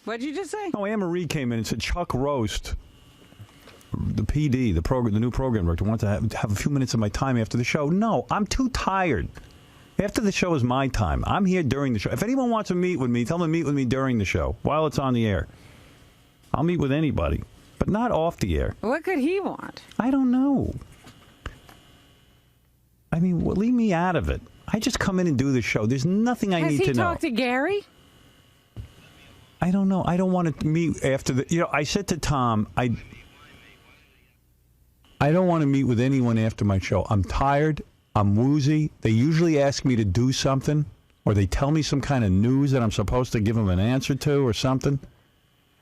What'd you just say? Oh, Anne-Marie came in and said Chuck Roast, the PD, the new program director, wants to have a few minutes of my time after the show. No, I'm too tired. After the show is my time. I'm here during the show. If anyone wants to meet with me, tell them to meet with me during the show while it's on the air. I'll meet with anybody, but not off the air. What could he want? I don't know. I mean, leave me out of it. I just come in and do the show. There's nothing I need to know. Has he talked to Gary? I don't know. I don't want to meet after the... You know, I said to Tom, I don't want to meet with anyone after my show. I'm tired. I'm woozy. They usually ask me to do something, or they tell me some kind of news that I'm supposed to give them an answer to or something.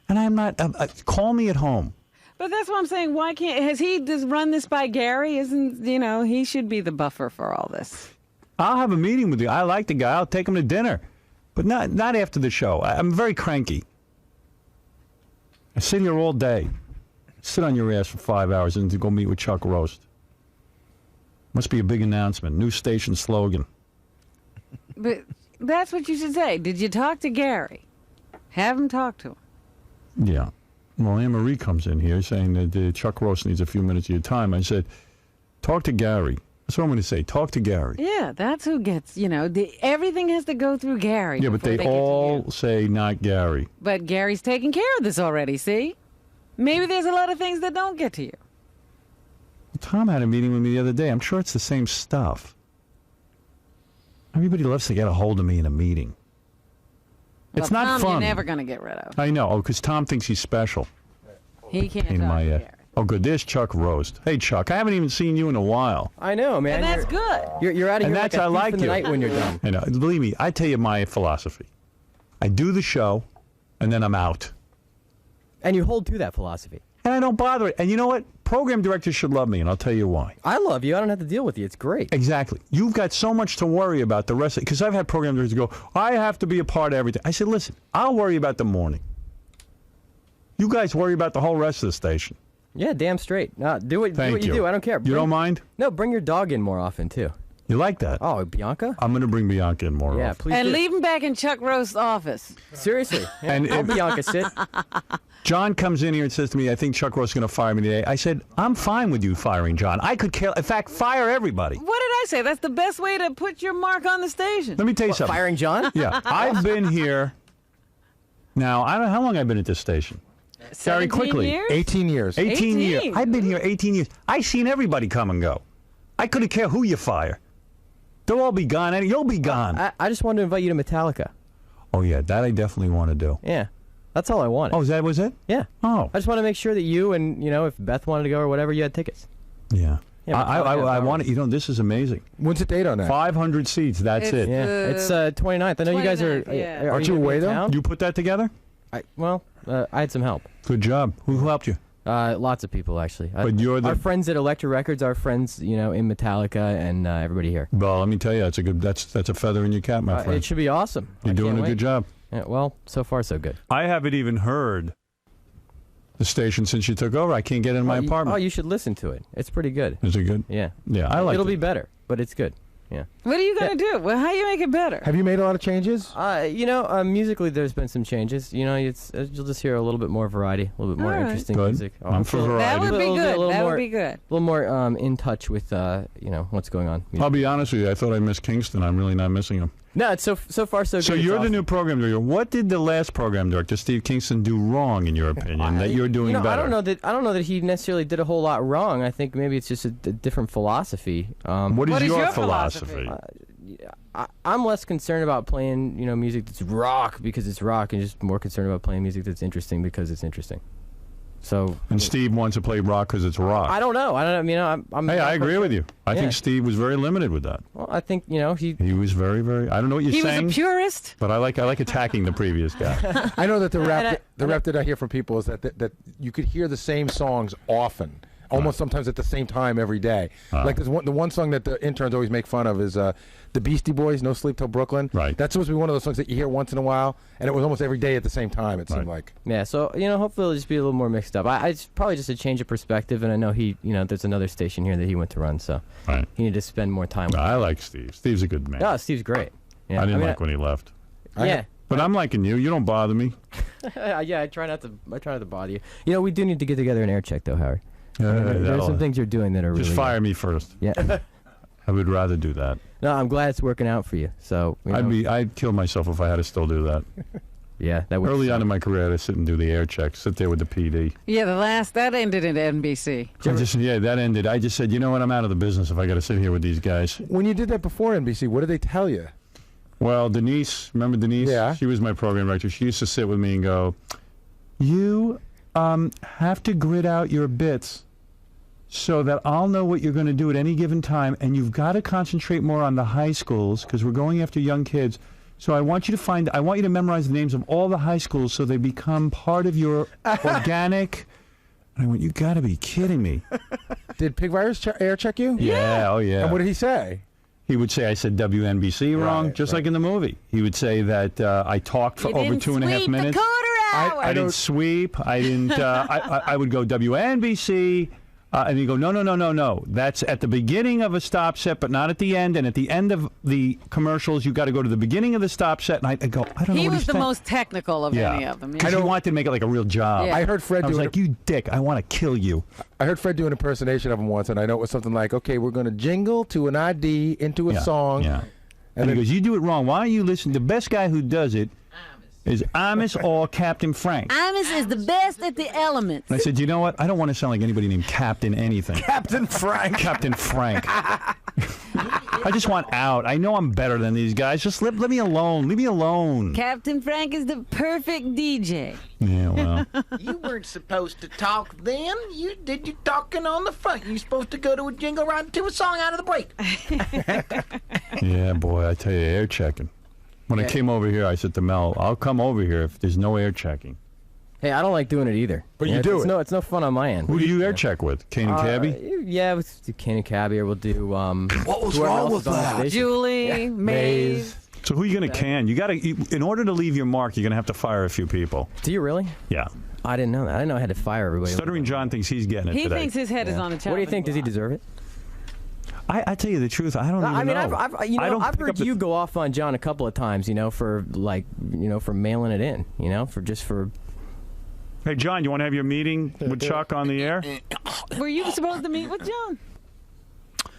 And I'm not... call me at home. But that's what I'm saying. Why can't... Has he just run this by Gary? Isn't, he should be the buffer for all this. I'll have a meeting with you. I like the guy. I'll take him to dinner. But not after the show. I'm very cranky. I sit here all day. Sit on your ass for 5 hours and to go meet with Chuck Roast. Must be a big announcement. New station slogan. But that's what you should say. Did you talk to Gary? Have him talk to him. Yeah. Well, Anne-Marie comes in here saying that Chuck Roast needs a few minutes of your time. I said, talk to Gary. That's what I'm going to say. Talk to Gary. Yeah, that's who gets, everything has to go through Gary. Yeah, but they all say not Gary. But Gary's taking care of this already, see? Maybe there's a lot of things that don't get to you. Tom had a meeting with me the other day. I'm sure it's the same stuff. Everybody loves to get a hold of me in a meeting. It's not Tom, fun. You're never going to get rid of. I know. Oh, because Tom thinks he's special. He can't talk to Gary. Oh, good. There's Chuck Roast. Hey, Chuck, I haven't even seen you in a while. I know, man. And that's good. You're out of here like a I like thief in the you. night when you're done. I know. Believe me, I tell you my philosophy. I do the show, and then I'm out. And you hold to that philosophy. And I don't bother it. And you know what? Program directors should love me, and I'll tell you why. I love you. I don't have to deal with you. It's great. Exactly. You've got so much to worry about the rest of it. Because I've had program directors go, I have to be a part of everything. I said, listen, I'll worry about the morning. You guys worry about the whole rest of the station. Yeah, damn straight. Do what you do. I don't care. You don't mind? No, bring your dog in more often, too. You like that? Oh, Bianca? I'm going to bring Bianca in more Yeah, often. please And do. leave him back in Chuck Roast's office. Seriously. Yeah, And I'll if- Bianca sit. John comes in here and says to me, I think Chuck Roast is going to fire me today. I said, I'm fine with you firing John. I could care. In fact, fire everybody. What did I say? That's the best way to put your mark on the station. Let me tell you something. Firing John? Yeah. I've been here. Now, I don't know how long I've been at this station. Very 17 quickly. years? 18 years. 18 years. 18. I've been here 18 years. I've seen everybody come and go. I couldn't care who you fire. They'll all be gone. And you'll be gone. I just wanted to invite you to Metallica. Oh, yeah. That I definitely want to do. Yeah. That's all I wanted. Oh, that was it? Yeah. Oh. I just want to make sure that you and, if Beth wanted to go or whatever, you had tickets. Yeah. Yeah, I want to, this is amazing. When's the date on that? 500 seats. That's It's it. Yeah. It's 29th. I know you guys are... 29th, yeah. Are Aren't you gonna be away, in though? town? You put that together? I had some help. Good job. Who helped you? Lots of people, actually. But you're the... Our friends at Elektra Records, our friends, in Metallica, and everybody here. Well, let me tell you, that's a feather in your cap, my friend. It should be awesome. You're doing a wait. good job. Yeah, well, so far so good. I haven't even heard the station since you took over. I can't get in my apartment. You should listen to it. It's pretty good. Is it good? Yeah. Yeah, I like it. It'll be better, but it's good. Yeah. What are you going to do? Well, how do you make it better? Have you made a lot of changes? Musically, there's been some changes. You'll just hear a little bit more variety, a little bit more All right. interesting Good. music. I'm for variety. That would be A good. little That more- would be good. A little more in touch with, what's going on. I'll be honest with you. I thought I missed Kingston. I'm really not missing him. No, it's so far so good. So It's you're the awesome. new program director. What did the last program director, Steve Kingston, do wrong, in your opinion, that you're doing better? I don't know that he necessarily did a whole lot wrong. I think maybe it's just a different philosophy. What is your philosophy? I'm less concerned about playing, music that's rock because it's rock, and just more concerned about playing music that's interesting because it's interesting. So. And Steve wants to play rock because it's rock. I don't know. I'm Hey, I agree with you. I Yeah. think Steve was very limited with that. Well, I think he. He was very, very. I don't know what you're He saying, was a purist. but I like attacking the previous guy. I know that the rap that I hear from people is that you could hear the same songs often. Almost sometimes at the same time every day. Like the one song that the interns always make fun of is the Beastie Boys, No Sleep Till Brooklyn. Right. That's supposed to be one of those songs that you hear once in a while, and it was almost every day at the same time, it seemed like. Yeah, so, hopefully it'll just be a little more mixed up. It's probably just a change of perspective, and I know there's another station here that he went to run, so Right. he needed to spend more time with I like Steve. Steve's a good man. Yeah, Steve's great. Yeah, I didn't like when he left. Yeah. But I'm liking you. You don't bother me. Yeah, I try not to bother you. You know, we do need to get together an air check, though, Howard. There's some things you're doing that are Just really fire me first. Yeah. I would rather do that. No, I'm glad it's working out for you. So you know. I'd kill myself if I had to still do that. Yeah, that would. Early on in my career, I had to sit and do the air check, sit there with the PD. Yeah, that ended at NBC. That ended. I just said, you know what? I'm out of the business if I got to sit here with these guys. When you did that before NBC, what did they tell you? Well, Denise, remember Denise? Yeah. She was my program director. She used to sit with me and go, you have to grid out your bits so that I'll know what you're going to do at any given time, and you've got to concentrate more on the high schools because we're going after young kids. So I want you to memorize the names of all the high schools so they become part of your organic. And I went, you got to be kidding me. Did Pig Virus air check you? Yeah, oh yeah. And what did he say? He would say I said WNBC wrong, just like in the movie. He would say that I talked for over 2.5 minutes. I didn't sweep. I didn't. I would go WNBC. And he'd go, no. That's at the beginning of a stop set, but not at the end. And at the end of the commercials, you got to go to the beginning of the stop set. And I go, I don't know. He was the most technical of any of them. Because he wanted to make it like a real job. Yeah. I heard Fred I was like, you dick, I want to kill you. I heard Fred do an impersonation of him once, and I know it was something like, okay, we're going to jingle to an ID into a song. Yeah. And he goes, you do it wrong. Why don't you listen? The best guy who does it is Amos or Captain Frank. Amos is the best at the elements. And I said, you know what? I don't want to sound like anybody named Captain anything. Captain Frank. Captain Frank. I just want out. I know I'm better than these guys. Just let me alone. Leave me alone. Captain Frank is the perfect DJ. Yeah, well. You weren't supposed to talk then. You did your talking on the front. You're supposed to go to a jingle right to a song out of the break. Yeah, boy, I tell you, air checking. When I came over here, I said to Mel, I'll come over here if there's no air checking. Hey, I don't like doing it either. But you do it. No, it's no fun on my end. Who do you air check with? Kane and Cabby? Yeah, we'll do Kane and Cabby, or we'll do. What was whoever wrong else with is on the that? station. Julie, Maze. So who are you going to can? You got to, in order to leave your mark, you're going to have to fire a few people. Do you really? Yeah. I didn't know that. I didn't know I had to fire everybody. Stuttering John thinks he's getting it He today. thinks his head is on the chopping What do you think? Does he block. deserve it? I tell you the truth, I don't even I mean, know. I've heard you go off on John a couple of times, for for mailing it in, for. Hey, John, you want to have your meeting with Chuck on the air? Were you supposed to meet with John?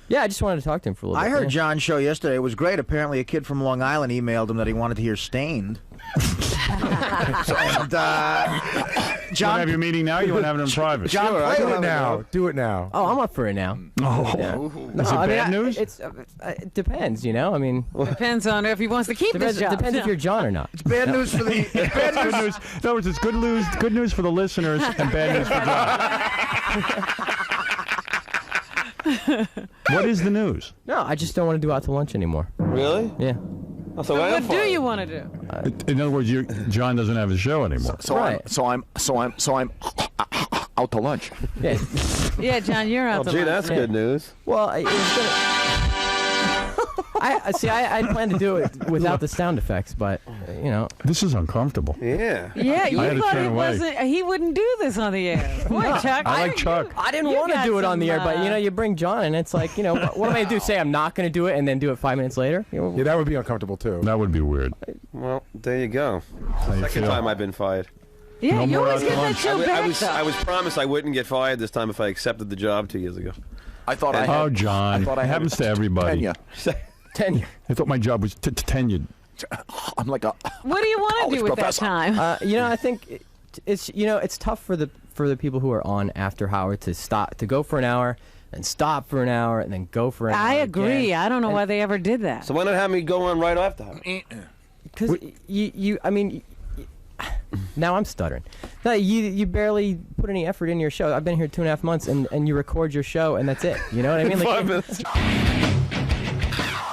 Yeah, I just wanted to talk to him for a little bit. I heard John's show yesterday. It was great. Apparently, a kid from Long Island emailed him that he wanted to hear Stained. You want to have your meeting now or you want to have it in private? John, Sure, play do it it now. Do it now. Oh, I'm up for it now. Oh. Yeah. Is it bad news? It depends, I mean, Depends on if he wants to keep this job. depends if you're John or not. It's bad news for the. It's good news. In other words, it's good news for the listeners and bad news for John. What is the news? No, I just don't want to do out to lunch anymore. Really? Yeah. Oh, So what do you want to do? In other words, John doesn't have his show anymore. Right. I'm out to lunch. Yeah. Yeah, John, you're out Oh, to gee, lunch. that's good news. Well, it was gonna. I planned to do it without the sound effects, but This is uncomfortable. Yeah. Yeah, you I had to thought turn it away. wasn't. He wouldn't do this on the air. Boy, Chuck. I like Chuck. I didn't You want to got do it on the air, some, but you bring John, and it's like, what am I going to do? Say I'm not going to do it, and then do it 5 minutes later? Yeah, that would be uncomfortable too. That would be weird. Well, there you go. How you Second feel? time I've been fired. Yeah, No you more always out to get that lunch. show back, I was though. promised I wouldn't get fired this time if I accepted the job 2 years ago. I thought I Oh, had. John. I thought I It had happens to everybody. tenure. Tenure. I thought my job was tenured. I'm like a. What do you want to College do with professor. that time? I think it's tough for the people who are on after Howard to go for an hour and stop for an hour and then go for an hour. I agree. again. I don't know why they ever did that. So why not have me go on right after her? Because now I'm stuttering. No, you barely put any effort into your show. I've been here 2.5 months, and you record your show, and that's it. You know what I mean? 5 minutes.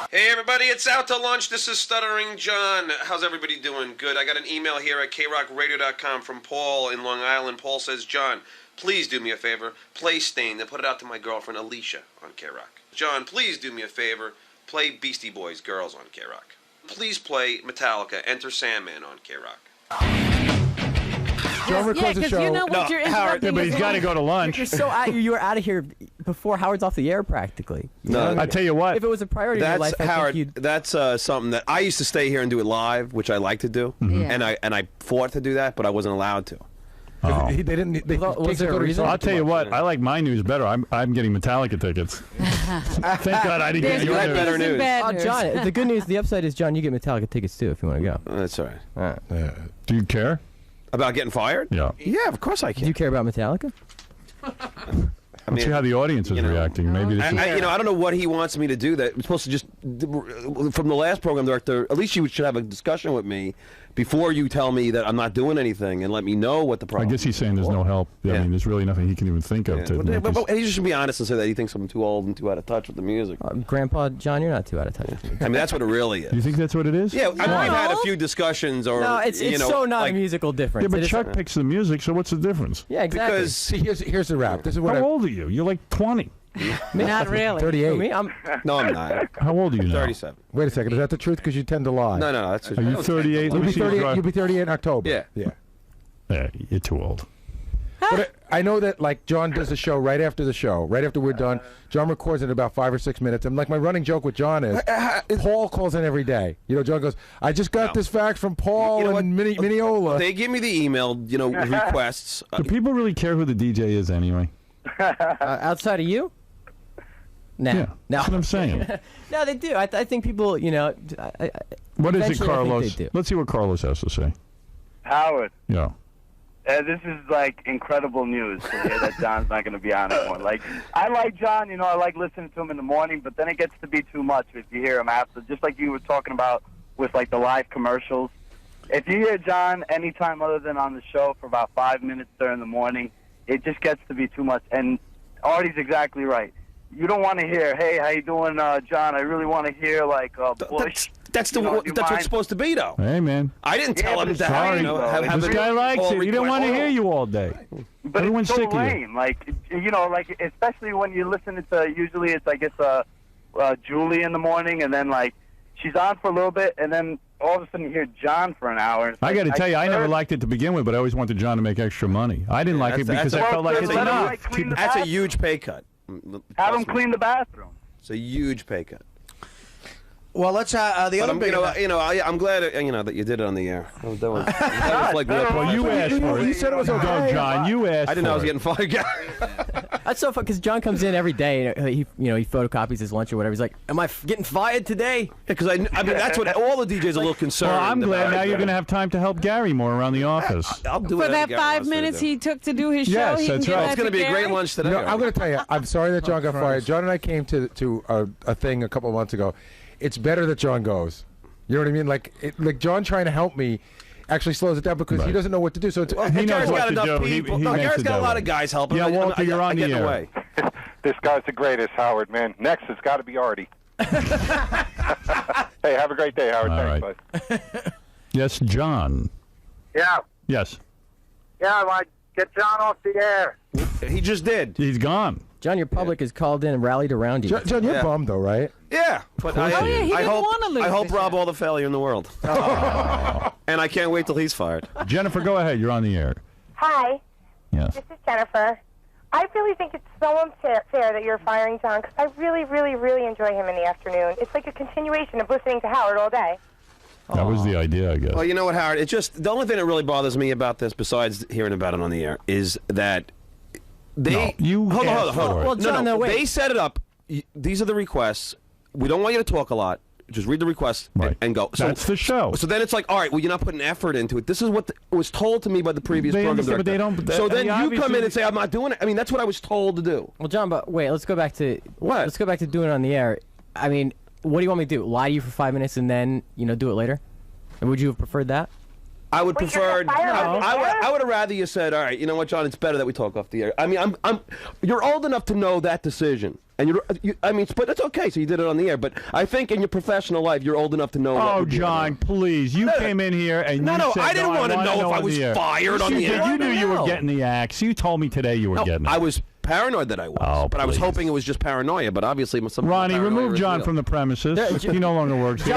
Hey everybody, it's Out to Lunch. This is Stuttering John. How's everybody doing? Good. I got an email here at krockradio.com from Paul in Long Island. Paul says, John, please do me a favor. Play Stain, then put it out to my girlfriend Alicia on K-Rock. John, please do me a favor. Play Beastie Boys, Girls on K-Rock. Please play Metallica, Enter Sandman on K-Rock. John records Yeah, the because show. you know what you're interrupting. but he's his got to life. go to lunch. You're so out, you were out of here before Howard's off the air practically. You No, know? I tell you what. If it was a priority in your That's life, I Howard. think you'd. That's something that I used to stay here and do it live, which I like to do, Yeah. and I fought to do that, but I wasn't allowed to. Oh. They didn't. They Was takes there to a go to reason? his I'll tell you what. I like my news better. I'm getting Metallica tickets. Thank God I didn't There's get your got good news. better news and news. bad Oh, news. John, the good news, the upside is, John, you get Metallica tickets too if you want to go. That's all right. All right. Do you care? About getting fired? Yeah. Yeah, of course I Do can. you care about Metallica? I Let's see how the audience is you know, reacting. Maybe this is. I don't know what he wants me to do. That we're supposed to just from the last program director. At least you should have a discussion with me before you tell me that I'm not doing anything and let me know what the I problem. guess he's saying there's no help. I Yeah. mean, there's really nothing he can even think of Yeah. to. But, make but, this- but he just should be honest and say that he thinks I'm too old and too out of touch with the music. Grandpa John, you're not too out of touch. I mean, that's what it really Do is. you think that's what it is? Yeah, I mean, we've had a No. few discussions, or No, it's you know, so not like, a musical difference. Yeah, but It is- Chuck picks the music, so what's the difference? Yeah, exactly. because See, here's the rap. This is what How I. old are you? You're like 20. Not really. 38. Me, I'm no, I'm not. How old are you now? 37. Wait a second. Is that the truth? Because you tend to lie. No, that's. Are you 38? Let You'll me be see your 38. drive. You'll be 38 in October. Yeah. Yeah. Yeah, you're too old. But I know that like John does the show right after the show, right after we're done. John records in about 5 or 6 minutes, and like my running joke with John is, Paul calls in every day. You know, John goes, "I just got this fact from Paul You know and Mineola." They give me the email, requests. Do people really care who the DJ is anyway? outside of you. Nah. Yeah, No. that's what I'm saying. No, they do. I think people, you know. What is it, Eventually, I think Carlos? they do. Let's see what Carlos has to say. Howard, Yeah. this is like incredible news to hear that John's not going to be on anymore. Like, I like John, I like listening to him in the morning, but then it gets to be too much if you hear him after. Just like you were talking about with like the live commercials. If you hear John anytime other than on the show for about 5 minutes during the morning, it just gets to be too much. And Artie's exactly right. You don't want to hear, "Hey, how you doing, John? I really want to hear like Bush." That's You know, do you that's what mind? it's supposed to be, though. Hey, man. I didn't tell Yeah, him but that. sorry, Have This it guy likes all it. He don't want to request- hear you all day. But Everyone's it's so sick of you. lame. Like, like especially when you're listening to, usually it's like Julie in the morning, and then like she's on for a little bit, and then all of a sudden you hear John for an hour. It's I like, got to tell you, I never heard- liked it to begin with, but I always wanted John to make extra money. I didn't like it that's- because I that's- felt like Well, it's let him, enough. like, clean the That's a bathroom. huge pay cut. Have him clean the bathroom. It's a huge pay cut. Well, let's the But other I'm, big I'm glad that you did it on the air. That was like real Well, you asked for it. You said it was okay. Go, John. You asked I didn't know I was for it. getting fired. That's so fun because John comes in every day and he photocopies his lunch or whatever. He's like, "Am I getting fired today?" Because I mean that's what all the DJs are a little concerned. Well, I'm glad about. now you're going to have time to help Gary more around the office. I'll do For whatever that Gary 5 wants me to minutes do. he took to do his show, Yes, he can that's give right. that It's going to be a Gary? great lunch today. No, I'm going to tell you. I'm sorry that John got fired. John and I came to a thing a couple of months ago. It's better that John goes. You know what I mean? Like John trying to help me actually slows it down because he Right. doesn't know what to do. So it's, He knows Gary's what got to enough do. He people. makes Gary's it got that a lot way. of guys helping. Yeah, Walter, you're on I the get in air. way. This guy's the greatest, Howard, man. Next has got to be Artie. Hey, have a great day, Howard. All Thanks, right. bud. Yes, John. Yeah, Yes. I want to get John off the air. He just did. He's gone. John, your public has called in and rallied around you. John, you're Yeah. bummed though, right? Yeah, but I, Oh, yeah, he I didn't hope wanna lose I hope the Rob show. all the failure in the world. And I can't wait till he's fired. Jennifer, go ahead. You're on the air. Hi, Yes. this is Jennifer. I really think it's so unfair that you're firing John because I really, really, really enjoy him in the afternoon. It's like a continuation of listening to Howard all day. That was the idea, I guess. Well, you know what, Howard? It's just the only thing that really bothers me about this, besides hearing about it on the air, is that they No, you hold asked on. for it. Well, John, no, wait. They set it up. These are the requests. We don't want you to talk a lot. Just read the request Right. and go. That's the show. So then it's like, all right, well, you're not putting effort into it. This is what was told to me by the previous They program understand, but director. they don't- So they then you come obviously- in and say, I'm not doing it. I mean, that's what I was told to do. Well, John, but wait, let's go back to What? Let's go back to doing it on the air. I mean, what do you want me to do? Lie to you for 5 minutes and then do it later? And would you have preferred that? I would Well, you're prefer. gonna fire him off the air? I would have rather you said, all right, you know what, John? It's better that we talk off the air. I mean, you're old enough to know that decision, and but it's okay. So you did it on the air. But I think in your professional life, you're old enough to know. what Oh, would be John, please. You came in here and No, you no, said, I didn't want to wanna know if I on was the air. fired on You the did. air. You knew you were No. getting the axe. You told me today you were getting it. I was paranoid that I was, Oh, but I was please. hoping it was just paranoia. But obviously, some Ronnie, paranoia remove is John real. from the premises. He no longer works here.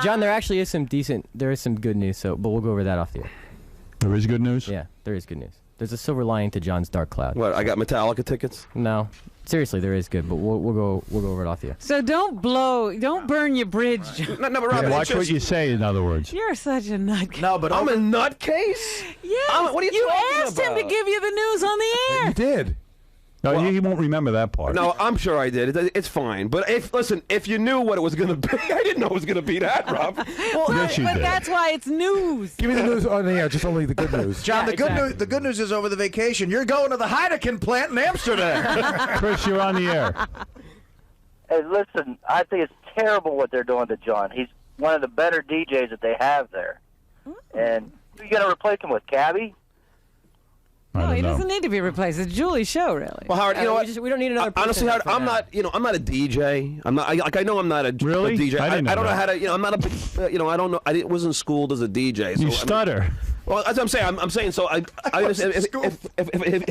John, there actually is some good news. But we'll go over that off the air. There is good news? Yeah, there is good news. There's a silver lining to John's dark cloud. What? I got Metallica tickets. No, seriously, there is good, but we'll go over it off you. So don't burn your bridge, John. No, but Robin, Watch what you say, in other words. You're such a nut. No, but I'm a nutcase. Yes. What are you talking asked him to about? give you the news on the air. You did. No, he won't remember that part. No, I'm sure I did. It's fine. But if you knew what it was going to be, I didn't know it was going to be that, Rob. Well, Yes, you but did. that's why it's news. Give me the news on the air, just only the good news. John, Yeah, the good news is over the vacation, you're going to the Heineken plant in Amsterdam. Chris, you're on the air. Hey, listen, I think it's terrible what they're doing to John. He's one of the better DJs that they have there. And who you going to replace him with, Cabby? No, he doesn't need to be replaced. It's Julie's show, really. Well, Howard, you know what? We don't need another person Honestly, Howard, for I'm now. not. I'm not a DJ. I'm not. I know I'm not a Really? a DJ. I didn't know don't know that. how to. I'm not a. I don't know. I wasn't schooled as a DJ. So, You stutter. Well, as I'm saying, I'm saying. So I understand. If you're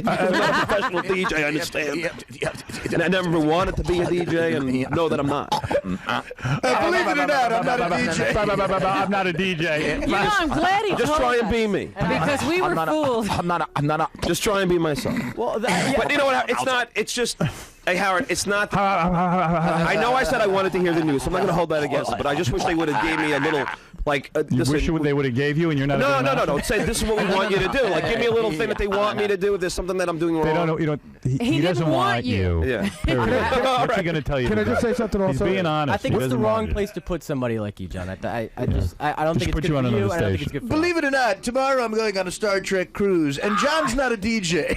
not a professional DJ, I understand. And I never wanted to be a DJ, and know that I'm not. Believe it or not, I'm not a DJ. I'm not a DJ. You know, I'm glad he Just told try and us. be me. Because we were fooled. I'm not a. Just try and be myself. Well, But you know what? It's not. It's just. Hey, Howard, it's not. I know I said I wanted to hear the news, so I'm not going to hold that against it. But I just wish they would have gave me a little, like. You listen, wish they would have gave you, and you're not. No. Say this is what we want you to do. Like, give me a little thing that they want me to do. If there's something that I'm doing wrong. They don't know. You know. He doesn't didn't want you. Yeah. Period. What's he going to tell you? Can I to just do? say something He's also? being honest. I think He it's the doesn't want wrong you. place to put somebody like you, John. I don't Just think put it's you good on for you. another I don't think it's station. good for Believe it or not, tomorrow I'm going on a Star Trek cruise, and John's not a DJ.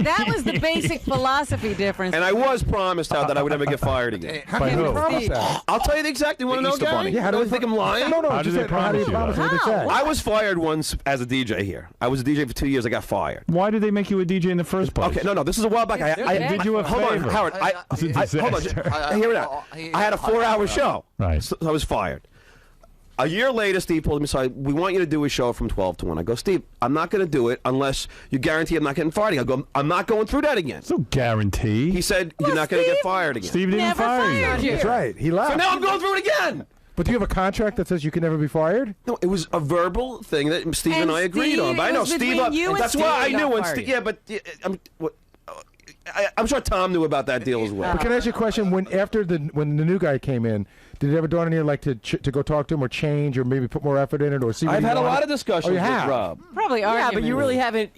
That was the basic philosophy difference. And I was promised out that I would never get fired again. How By can you who? promise that? I'll tell you the exact. You want to know, Easter Gary? Bunny. Yeah, how do do you we- think I'm lying? No, How just do they say, how do you promise promise? you What did they say? I was fired once as a DJ here. I was a DJ for 2 years. I got fired. Why did they make you a DJ in the first place? Okay, no. This is a while back. I did you a hold favor. on, Howard. It's a Hold on. disaster. Hear it out. I had a 4-hour show. Right. So I was fired. A year later, Steve pulled me aside. We want you to do a show from 12 to 1. I go, Steve, I'm not going to do it unless you guarantee I'm not getting fired. I go, I'm not going through that again. There's no guarantee. He said, you're not going to get fired again. Steve didn't Never fire fired you. That's right. He left. So now I'm going through it again. But do you have a contract that says you can never be fired? No, it was a verbal thing that Steve and, And I agreed Steve, on. But I it know was Steve. between you and That's Steve why I got knew. And fired. yeah, but I'm sure Tom knew about that deal as well. But can I ask you a question? When the new guy came in, did it ever dawn on you like to go talk to him or change or maybe put more effort in it or see? What I've he had a wanted? lot of discussions Oh, you with have? Rob. Probably Yeah, but arguments. you really haven't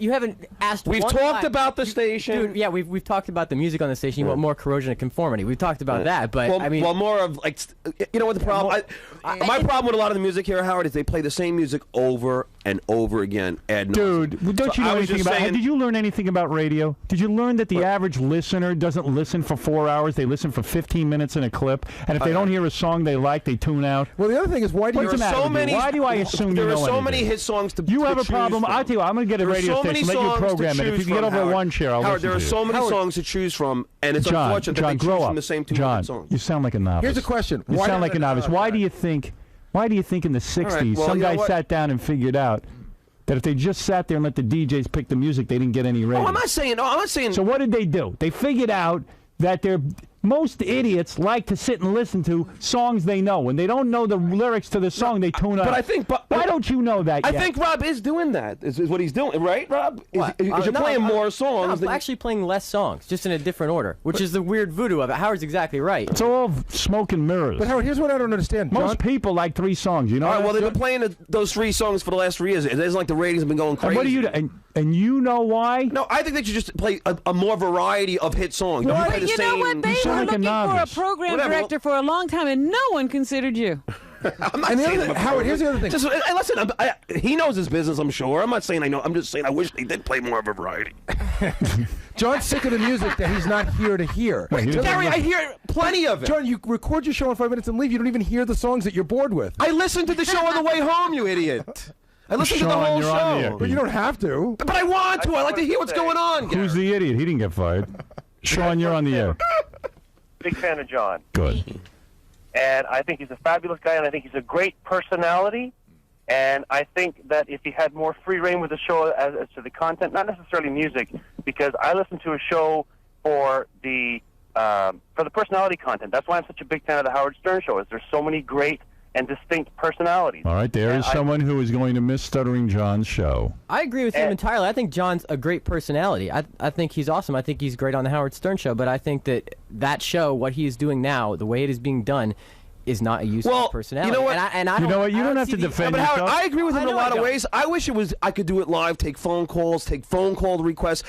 asked. We've one talked time. about the station. Dude, yeah, we've talked about the music on the station. You want more corrosion of conformity. We've talked about that, but well, I mean, well, more of like, you know what the problem? My problem with a lot of the music here, Howard, is they play the same music over and over again. Ad Dude, nauseam. don't So you know I was anything just about? saying- Did you learn anything about radio? Did you learn that the average listener doesn't listen for 4 hours? They listen for 15 minutes in a clip, and if they don't hear a song they like, they tune out. Well, the other thing is, why do What's you? the matter with you? Why do I assume there you are know so anything? many hit songs to You to have a choose problem. from. I'll tell you, I'm going to get a There are radio so many station, let you songs to program it. If choose you can get from, over Howard. one share, I'll Howard, listen there are to so you. many songs to choose from, and it's John, unfortunate that John, they grow choose up. from the same two John, songs. you sound like a novice. Here's a question. You Why sound like a novice. Oh, Why God. do you think? Why do you think in the '60s well, some you know guy what? sat down and figured out that if they just sat there and let the DJs pick the music, they didn't get any ratings? Oh, I'm not saying. I'm not saying. So what did they do? They figured out that most idiots like to sit and listen to songs they know. When they don't know the lyrics to the song, they tune out. But I think. Why don't you know that I yet? think Rob is doing that. Is what he's doing, right, Rob? Is you're No, playing more No, songs. I'm than actually playing less songs, just in a different order, which is the weird voodoo of it. Howard's exactly right. It's all smoke and mirrors. But Howard, here's what I don't understand. John, Most people like 3 songs. You know. All right. that? Well, they've been playing those 3 songs for the last 3 years. It isn't like the ratings have been going crazy. And what do you do? And you know why? No, I think they should just play a more variety of hit songs. Don't play But the you know same. what? They sound were like a looking for a novice. program Whatever. director for a long time, and no one considered you. I'm not And the saying other- I'm a Howard, pro. here's the other thing. Just, hey, listen, he knows his business, I'm sure. I'm not saying I know. I'm just saying I wish they did play more of a variety. John's sick of the music that he's not here to hear. Wait, he doesn't Gary, I hear plenty of it. John, you record your show in 5 minutes and leave. You don't even hear the songs that you're bored with. I listened to the show on the way home, you idiot. I listened to the Sean, whole you're on the air. show. But you don't have to. But I want to. I like to hear what's going on. Who's the idiot? He didn't get fired. Sean, you're on the air. Big fan of John. Good. And I think he's a fabulous guy, and I think he's a great personality. And I think that if he had more free reign with the show as to the content, not necessarily music, because I listen to a show for the personality content. That's why I'm such a big fan of the Howard Stern show. Is there's so many great and distinct personalities. All right, there is someone who is going to miss Stuttering John's show. I agree with him entirely. I think John's a great personality. I think he's awesome. I think he's great on the Howard Stern show. But I think that show, what he is doing now, the way it is being done, is not a use of his personality. You know what? You don't have to defend but Howard, yourself. I agree with him in a lot of ways. I wish I could do it live, take phone calls, take phone call requests.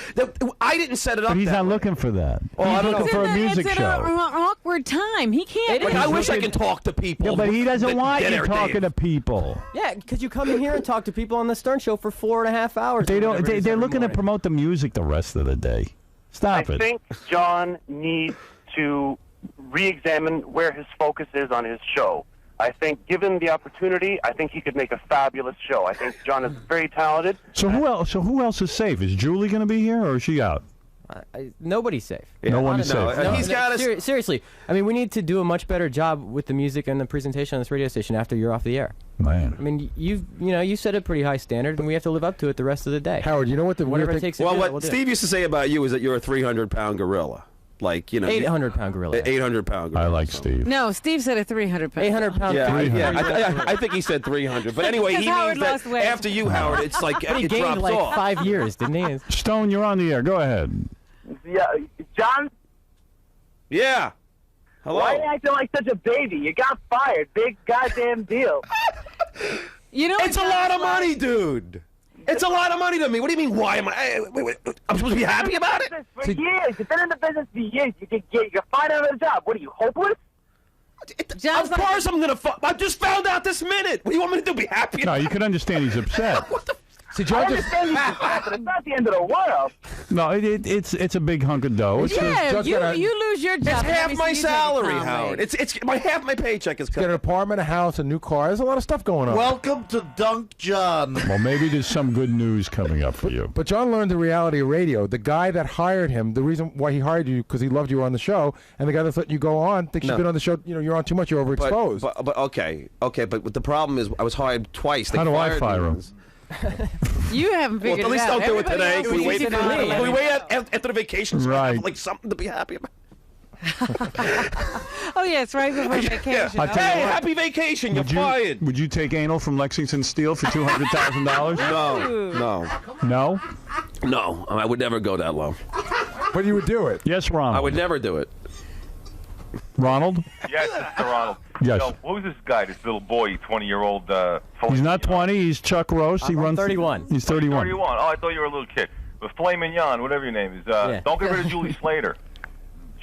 I didn't set it up. But he's that not way. looking for that. Well, He's looking for a music it's show. an awkward time. He can't. Like, I wish I could talk to people. Yeah, but he doesn't want you Dave. talking to people. Yeah, because you come in here and talk to people on the Stern show for 4.5 hours. They don't. They're looking to promote the music the rest of the day. Stop I it. think John needs to re-examine where his focus is on his show. I think, given the opportunity, I think he could make a fabulous show. I think John is very talented. So who else? So who else is safe? Is Julie going to be here, or is she out? Nobody's safe. No one is safe. He's got us. Seriously, I mean, we need to do a much better job with the music and the presentation on this radio station after you're off the air. Man. I mean, you set a pretty high standard, and we have to live up to it the rest of the day. Howard, you know what the whatever weird it thing? takes to Well, do what it, we'll do Steve it. used to say about you is that you're a 300-pound gorilla. Like, 800-pound gorilla. 800-pound gorilla. I like Steve. No, Steve said a 300-pound. 800-pound. Yeah, I think he said 300. But anyway, Because he Howard means that lost weight. after you, Howard, it's like But he it gained drops like off. 5 years, didn't he? Stone, you're on the air. Go ahead. Yeah, John, Yeah. Hello. why are you acting like such a baby? You got fired. Big goddamn deal. You know, It's a lot of money, dude. It's a lot of money to me. What do you mean, why am I? Wait, I'm supposed to be happy about it? For years. You've been in the business for years. You can find another job. What are you, hopeless? Of course I'm going to I just found out this minute. What do you want me to do, be happy? No, you can understand he's upset. See, I John just. understand you can fight, but it's not the end of the world. No, it's a big hunk of dough. It's Yeah, Just you gotta- lose your It's job. half my salary, Comedy. Howard. It's half my paycheck is Get an cut. apartment, a house, a new car. There's a lot of stuff going on. Welcome to Dunk John. well, maybe there's some good news coming up for you. But John learned the reality of radio. The guy that hired him, the reason why he hired you, because he loved you on the show, and the guy that's letting you go on thinks No. you've been on the show. You're on too much. You're overexposed. But okay. But the problem is I was hired twice. They How do I fired fire me him? once. You haven't Well, figured at least it out. don't do it Everybody today. else Can we seems wait to for know how to let Can we it wait go. after the vacation? So I Right. have like something to be happy about. Oh, yeah, it's right before vacation. I tell you Hey, what. happy vacation! You're fired. Would you take anal from Lexington Steel for $200,000? No. No. I would never go that low. But you would do it. Yes, Ronald. I would never do it. Ronald? Yes, Mr. Ronald. Yes. So, who's this guy, this little boy, 20-year-old? He's not 20. He's Chuck Rose. He I'm runs. 31. He's 31. 31. Oh, I thought you were a little kid. But Filet Mignon, whatever your name is, don't get rid of Julie Slater.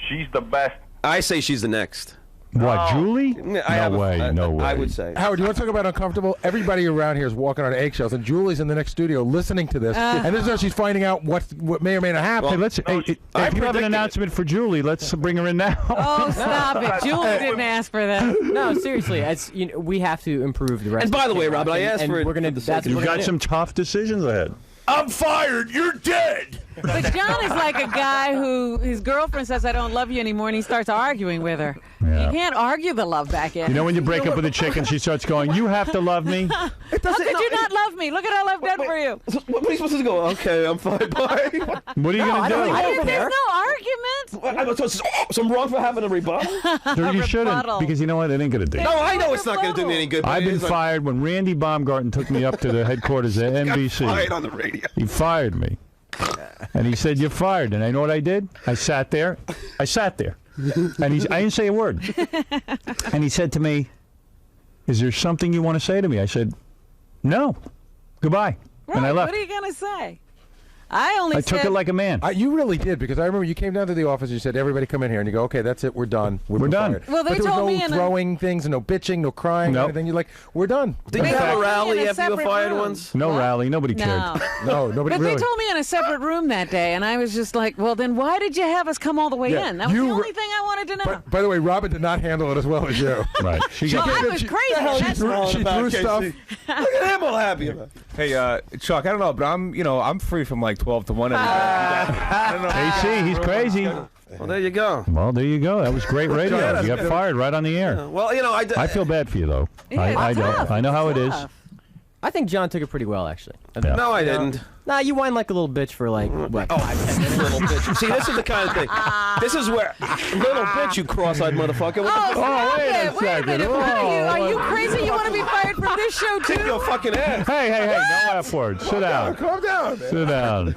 She's the best. I say she's the next. What, Julie? I No way. No way. I would say. Howard, you want to talk about uncomfortable? Everybody around here is walking on eggshells, and Julie's in the next studio listening to this, and this is how she's finding out what may or may not happen. Hey, let's. If you have an announcement for Julie, let's bring her in now. Oh, stop it. Julie didn't ask for that. No, seriously, we have to improve the rest. And by of the way, Robin, I asked and for it we're gonna. for the That's sake what You've we're got gonna some tough decisions ahead. I'm fired. You're dead. But John is like a guy who his girlfriend says, I don't love you anymore, and he starts arguing with her. Yeah. You can't argue the love back in. You know when you break up with a chick and she starts going, "You have to love me." How could you not love me? Look at all I've done for you. What are you supposed to go? Okay, I'm fine. Bye. What are you going to do? There's no argument. So I'm wrong for having a rebuttal? You shouldn't, rebuttal. because you know what? It ain't going to do. No, I know it's not going to do me any good. but I've it been is like- fired when Randy Baumgarten took me up to the headquarters at NBC. Fired on the radio. He fired me. And he said, "You're fired." And I know what I did? I sat there. And I didn't say a word. And he said to me, "Is there something you want to say to me?" I said, "No. Goodbye." And I left. What are you going to say? I took it like a man. You really did, because I remember you came down to the office and you said, "Everybody come in here," and you go, "Okay, that's it. We're done. We're done." fired." Well, they but there told was me no in a- throwing things and no bitching, no crying, Nope. anything. You're like, "We're done." Did you They have told a me rally in a after you were separate fired room. once? No rally. Nobody cared. No. No, nobody But really. they told me in a separate room that day, and I was just like, well, then why did you have us come all the way Yeah, in? That was you the were- only thing I wanted to know. By the way, Robin did not handle it as well as you. Right. She Well, got I was crazy. She That's threw stuff. Look at him all happy about it. Hey, Chuck, I don't know, but I'm free from like 12 to 1. AC, he's crazy. Well, there you go. Well, there you go. That was great radio. You got fired right on the air. Well, I feel bad for you, though. Yeah, I it's don't. tough. I know how it is. Tough. I think John took it pretty well, actually. No, I didn't. Nah, you whine like a little bitch for like, what, 5-10 minutes? Little bitch. See, this is the kind of thing. This is where little bitch, you cross-eyed motherfucker. What the Oh, wait a second. minute. Are you crazy? You want to be fired from this show, too? Kick your fucking ass. Hey, no F word. Sit down. Calm down. Man. Sit down.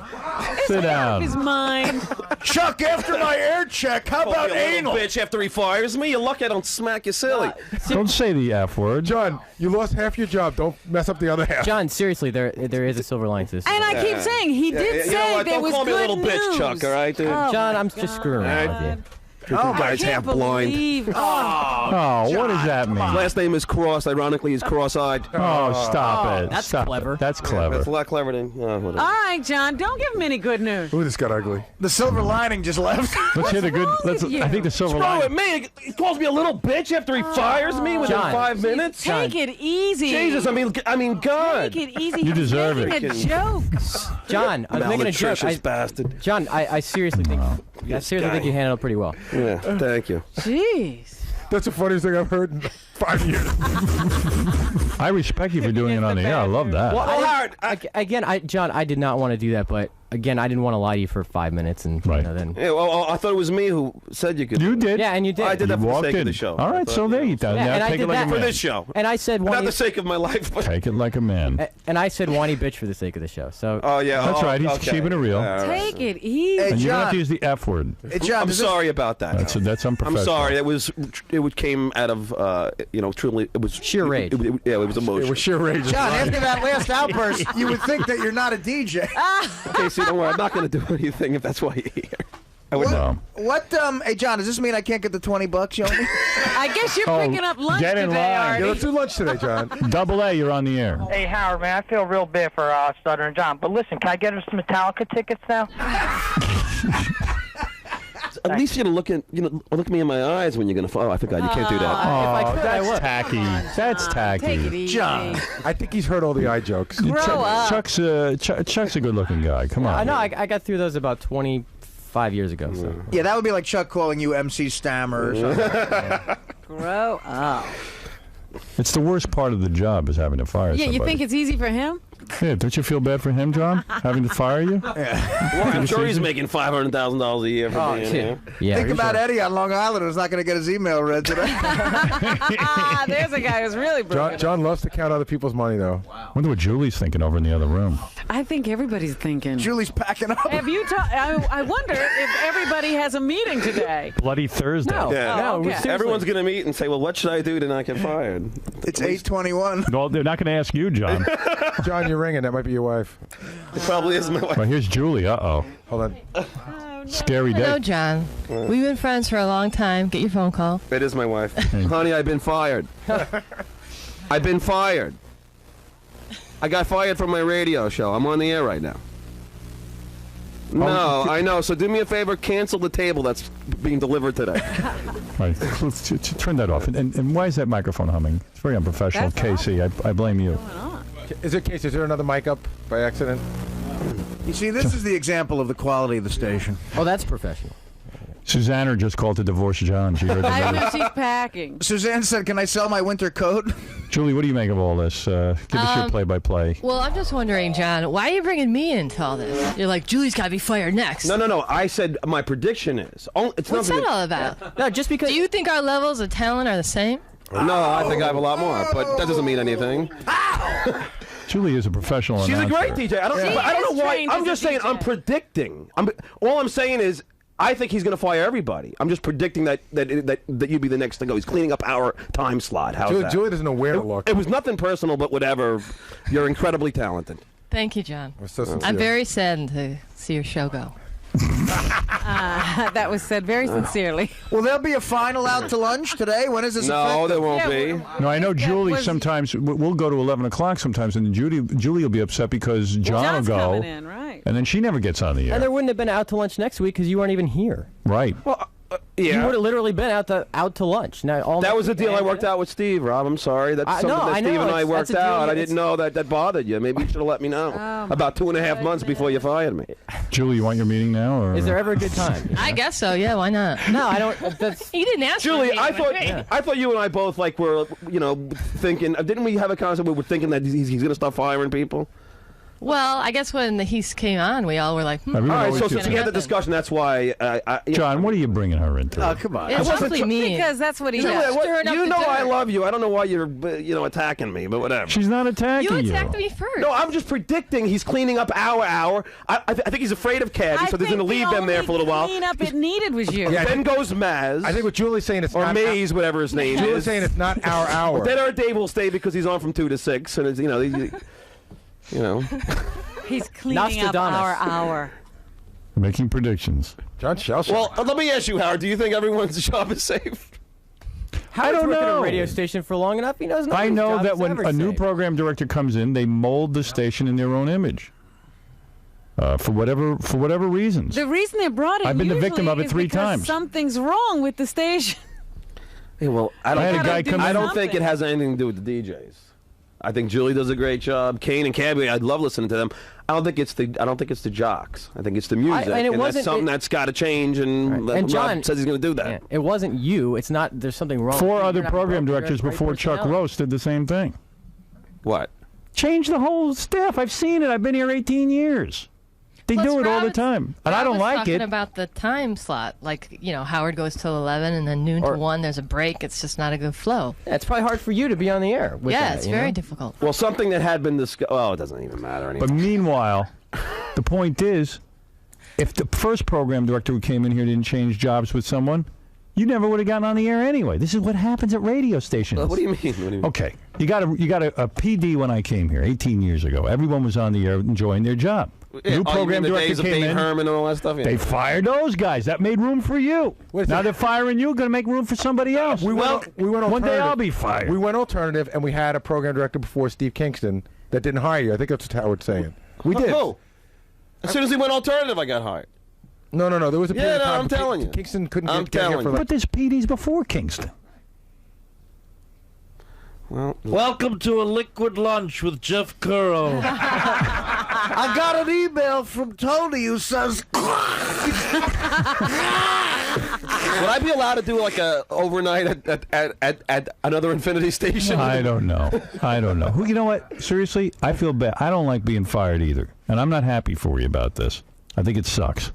Sit down. His mind. Chuck, after my air check, how Call about me a little anal? bitch after he fires me. You're lucky I don't smack you silly. Don't say the F word. John, you lost half your job. Don't mess up the other half. John, seriously, there is a silver lining to this. And I keep saying, he did You know say what? there Don't was call me a good little news. bitch, Chuck, all right, dude? Oh, John, I'm just screwing around with you. You guys I half can't blind. believe. Oh, what does that mean? Last name is Cross. Ironically, he's cross-eyed. Oh, stop it. That's Stop clever. It. That's clever. That's a lot clever than. Whatever. All right, John, don't give him any good news. Ooh, this got ugly. The silver lining just left. Let's hear the good. with you? I think the silver What's wrong with lining. me? He calls me a little bitch after he fires me within John. 5 minutes. Take it easy. Jesus, I mean, God. Take it easy. You He's deserve making it. a joke. John, I was making a joke. Malnutritious bastard. John, I seriously think think you handled it pretty well. Yeah, thank you. Jeez. That's the funniest thing I've heard in 5 years. I respect you for doing it on the air. I love that. Well, John, I did not want to do that, but again, I didn't want to lie to you for 5 minutes, and Right. then. Yeah, well, I thought it was me who said you could. You did. Yeah, and you did. I did You that for the walked sake in. of the show. All right, so there you go. Yeah, Now and I take did it like that. a For man. this show. And I said Not whiny, the sake of my life, but. Take it like a man. and I said whiny bitch for the sake of the show. So. Oh, yeah. That's right. He's okay. keeping it real. All right. Take it easy. Hey, And you don't have John. to use the F word. Hey, John, I'm does this- sorry about that. That's unprofessional. I'm sorry. It came out of truly it was Sheer rage. Yeah, it was emotion. It was sheer rage. John, after that last outburst, you would think that you're not a DJ. Okay, see, don't worry. I'm not going to do anything if that's why you're here. What, hey, John, does this mean I can't get the $20 you owe me? I guess you're picking up lunch get in today, line. Artie. Yeah, let's do lunch today, John. Double A, you're on the air. Hey, Howard, man, I feel real bad for Stuttering John. But listen, can I get us some Metallica tickets now? At least you're gonna look me in my eyes when you're gonna. Oh, I forgot. You can't do that. Oh, that's tacky. That's tacky. Take it easy. John. I think he's heard all the eye jokes. Grow up. Chuck's a good-looking guy. Come on. I know. I got through those about 25 years ago. So. Yeah, that would be like Chuck calling you MC Stammer or something. Grow up. It's the worst part of the job is having to fire Yeah, somebody. you think it's easy for him? Yeah, don't you feel bad for him, John, having to fire you? Well, I'm sure he's making $500,000 a year for being here. Yeah. Think about Eddie on Long Island who's not going to get his email read today. There's a guy who's really broken. John loves to count other people's money, though. Wonder what Julie's thinking over in the other room. I think everybody's thinking. Julie's packing up. Have you I wonder if everybody has a meeting today. Bloody Thursday. No. Yeah. Oh, okay. seriously. Everyone's gonna meet and say, "Well, what should I do to not get fired?" It's 8:21. No, they're not going to ask you, John. John, you're ringing. That might be your wife. It probably is my wife. Well, here's Julie. Uh-oh. Hold on. Scary Hello, day. John. We've been friends for a long time. Get your phone call. It is my wife. Honey, I've been fired. I've been fired. I got fired from my radio show. I'm on the air right now. No, I know. So do me a favor, cancel the table that's being delivered today. Right. Let's turn that off. And why is that microphone humming? It's very unprofessional. Casey, I blame you. Is there another mic up by accident? You see, this is the example of the quality of the station. Oh, that's professional. Susanna just called to divorce John. She heard the I news. know she's packing. Suzanne said, "Can I sell my winter coat?" Julie, what do you make of all this? Give us your play-by-play. Well, I'm just wondering, John, why are you bringing me into all this? You're like, Julie's got to be fired next. No. I said my prediction is. It's What's nothing that all about? No, just because. Do you think our levels of talent are the same? No, I think I have a lot more, but that doesn't mean anything. Julie is a professional She's a announcer. great DJ. I don't know why. I'm just saying. I'm predicting. All I'm saying is. I think he's going to fire everybody. I'm just predicting that you'd be the next to go. He's cleaning up our time slot. How's that? Julie doesn't know where to look. It was nothing personal, but whatever. You're incredibly talented. Thank you, John. We're so sincere. I'm very saddened to see your show go. That was said very sincerely. Will there be a final out to lunch today? When is this? No, effective? there won't be. No, I know Julie sometimes, we'll go to 11 o'clock sometimes, and Julie will be upset because John John's will go, coming in, right? and then she never gets on the air. And there wouldn't have been out to lunch next week because you weren't even here. Right. Well, Yeah. You would have literally been out to lunch. Now, That was the deal I worked out with Steve, Rob. I'm sorry. That's something that Steve and I worked out. I didn't know that bothered you. Maybe you should have let me know. About 2.5 months before you fired me. Julie, you want your meeting now? Or? Is there ever a good time? I guess so. Yeah, why not? No, I don't. You didn't ask Julie, me. I thought you and I both were thinking. Didn't we have a concept? We were thinking that he's going to start firing people. Well, I guess when he came on, we all were like, All right, so we had the discussion. That's why. John, what are you bringing her into? Oh, come on. It's mostly me. Because that's what he Julie, does. you know I love you. I don't know why you're attacking me, but whatever. She's not attacking you. You attacked me first. No, I'm just predicting he's cleaning up our hour. I think he's afraid of Caddy, so he's going to leave them there for a little while. The cleanup it needed was you. Yeah, then goes Maz. I think what Julie's saying is or not Maze, whatever his name is. Julie's saying it's not our hour. But then our Dave will stay because he's on from 2 to 6, and it's, He's cleaning up our hour. Making predictions. John Shelshire. Well, let me ask you, Howard. Do you think everyone's job is safe? Howard's don't worked at know. a radio station for long enough. He knows. I nobody's know job that is when ever a new safe. program director comes in, they mold the station in their own image. For whatever reasons. The reason they brought him I've been the usually victim of it is 3 because times. something's wrong with the station. Yeah, well, I I had a guy come in. don't think it has anything to do with the DJs. I think Julie does a great job. Kane and Cabby, I love listening to them. I don't think it's the jocks. I think it's the music, and that's something that's got to change. And John Rob says he's going to do that. Yeah, it wasn't you. It's not. There's something wrong. 4 with you. other You're not program broken. directors You're a great before Chuck personality. Roast did the same thing. What? Change the whole staff. I've seen it. I've been here 18 years. They Plus, do it all Rob the was- time. And I Rob don't was like talking it. about the time slot. Like, Howard goes till 11 and then noon to 1, there's a break. It's just not a good flow. Yeah, it's probably hard for you to be on the air. With Yeah, that, it's you very know? difficult. Well, something that had been discussed. Oh, it doesn't even matter anymore. But meanwhile, the point is, if the first program director who came in here didn't change jobs with someone, you never would have gotten on the air anyway. This is what happens at radio stations. What do you mean? Okay, you got a PD when I came here 18 years ago. Everyone was on the air enjoying their job. New program the director days of came Dave in. Herman and all that stuff. Yeah. They fired those guys. That made room for you. Now they're firing you. Going to make room for somebody else. We went one day alternative. I'll be fired. We went alternative, and we had a program director before, Steve Kingston, that didn't hire you. I think that's what Howard's saying. We did. Who? As soon as he went alternative, I got hired. No. There was a period of time. I'm telling you. Kingston couldn't I'm get here telling for you. But there's PDs before Kingston. Well, welcome to a liquid lunch with Jeff Curl. I got an email from Tony who says, would I be allowed to do like a overnight at another Infinity station? I don't know. Who? You know what? Seriously, I feel bad. I don't like being fired either, and I'm not happy for you about this. I think it sucks.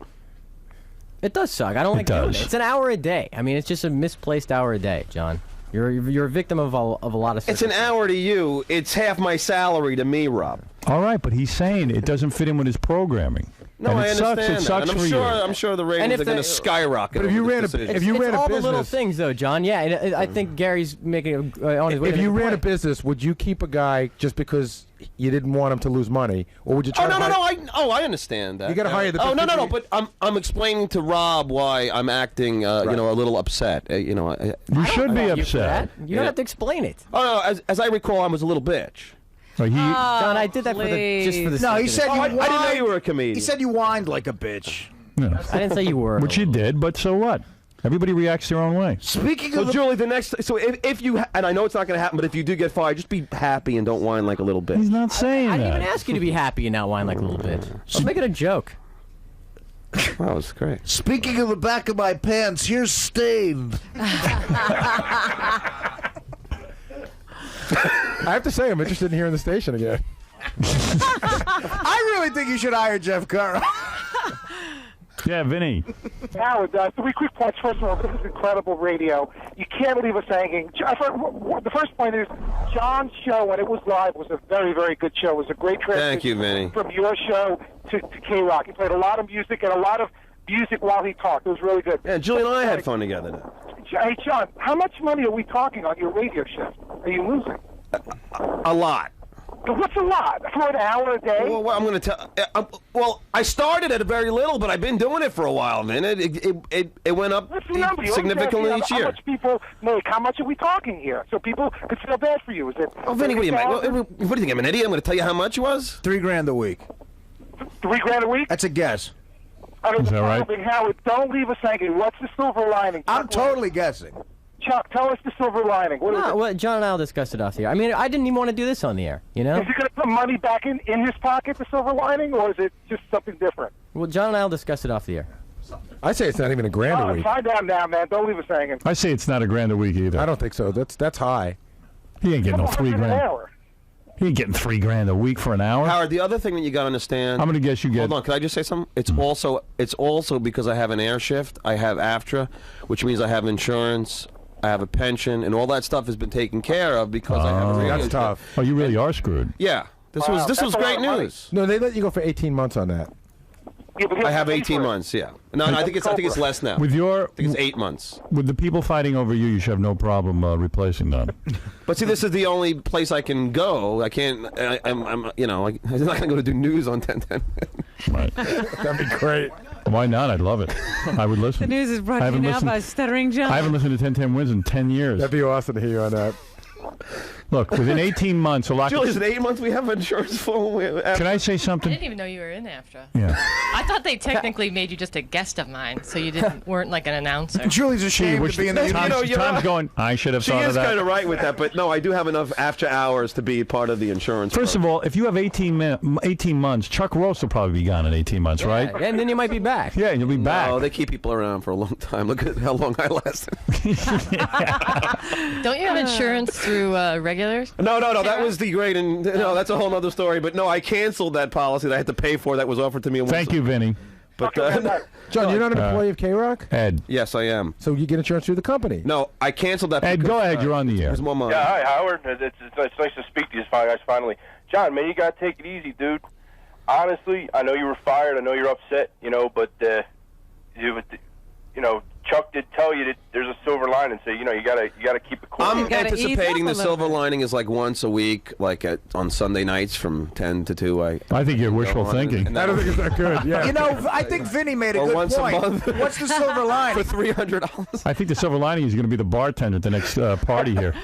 It does suck. I don't like doing it. It's an hour a day. I mean, it's just a misplaced hour a day, John. You're a victim of a lot of. It's an hour to you. It's half my salary to me, Rob. All right, but he's saying it doesn't fit in with his programming. No, and I it understand sucks that. And for you. I'm sure the ratings are going to skyrocket. But if you ran a the little things, though, John. Yeah, and I think Gary's making on his way. If you ran a business, would you keep a guy just because you didn't want him to lose money, or would you try? I understand that. You got to hire the. Oh no! But I'm explaining to Rob why I'm acting, a little upset. You should be upset. You don't have to explain it. Oh no! As I recall, I was a little bitch. John, I did that just for the. No, he said you. I didn't know you were a comedian. He said you whined like a bitch. Yeah. I didn't say you were. Which you did, but so what? Everybody reacts their own way. Speaking of Julie, if you and I know it's not going to happen, but if you do get fired, just be happy and don't whine like a little bitch. He's not saying I that. didn't even ask you to be happy and not whine like a little bitch. Just make it a joke. That was great. Speaking of the back of my pants, here's Stained. I have to say, I'm interested in hearing the station again. I really think you should hire Jeff Carl. Yeah, Vinny. Howard, 3 quick points. First of all, this is incredible radio. You can't leave us hanging. The first point is John's show, when it was live, was a very, very good show. It was a great transition. Thank you, Vinny. From your show to K-Rock. He played a lot of music and a lot of music while he talked. It was really good. Yeah, Julie and I had fun together. Hey, John, how much money are we talking on your radio shift? Are you losing? A lot. What's a lot? For an hour a day? Well, I'm going to tell. Well, I started at a very little, but I've been doing it for a while, man. It went up What's the number? You significantly always ask each year. How much people make? How much are we talking here? So people could feel bad for you. Is it? Oh, Vinny, what do you mean? What do you think? I'm an idiot? I'm going to tell you how much it was? $3 grand a week. $3 grand a week? That's a guess. Is that right? Howard, don't leave us hanging. What's the silver lining? I'm totally guessing. Chuck, tell us the silver lining. What is it? Well, John and I will discuss it off the air. I mean, I didn't even want to do this on the air, you know? Is he going to put money back in his pocket, the silver lining, or is it just something different? Well, John and I will discuss it off the air. I say it's not even $1,000 a week. Find out now, man. Don't leave us hanging. I say it's not $1,000 a week either. I don't think so. That's high. He ain't getting no $3 An grand. hour. He ain't getting $3 grand a week for an hour. Howard, the other thing that you got to understand. I'm going to guess you get. Hold on, can I just say something? It's also because I have an air shift. I have AFTRA, which means I have insurance. I have a pension, and all that stuff has been taken care of because I have a radio That's tough. Oh, you really are screwed. Yeah, this was great news. No, they let you go for 18 months on that. I have 18 months. Yeah. No, I think it's less now. With your, I think it's 8 months. With the people fighting over you, you should have no problem replacing them. But see, this is the only place I can go. I can't. I'm not going to go to do news on 1010. Right. That'd be great. Why not? I'd love it. I would listen. The news is brought to you now by Stuttering John. I haven't listened to 1010 Wins in 10 years. That'd be awesome to hear you on that. Look, within 18 months, a lot. Julie, is it 8 months we have insurance for? Can I say something? I didn't even know you were in AFTRA. Yeah. I thought they technically made you just a guest of mine, so you weren't like an announcer. Julie's ashamed to be in the Tom's going, I should have thought of that. She is kind of right with that, but no, I do have enough after hours to be part of the insurance. First of all, if you have 18 months, Chuck Roast will probably be gone in 18 months, right? And then you might be back. Yeah, you'll be back. Oh, they keep people around for a long time. Look at how long I lasted. Don't you have insurance through regulars? No, that was the great, and no, that's a whole other story. But no, I canceled that policy that I had to pay for that was offered to me. Thank you, Vinny. But John, you're not an employee of K-Rock? Ed. Yes, I am. So you get insurance through the company? No, I canceled that. Ed, go ahead. You're on the air. There's more money. Yeah, hi, Howard. It's nice to speak to you guys finally. John, man, you got to take it easy, dude. Honestly, I know you were fired. I know you're upset, but Chuck did tell you that there's a silver lining, so you gotta keep it cool. I'm anticipating the silver lining is like once a week, like on Sunday nights from 10 to 2. I think you're wishful thinking. I don't think it's that good. Yeah. I think Vinny made a or good once point. A month. What's the silver lining? For $300. I think the silver lining is going to be the bartender at the next party here.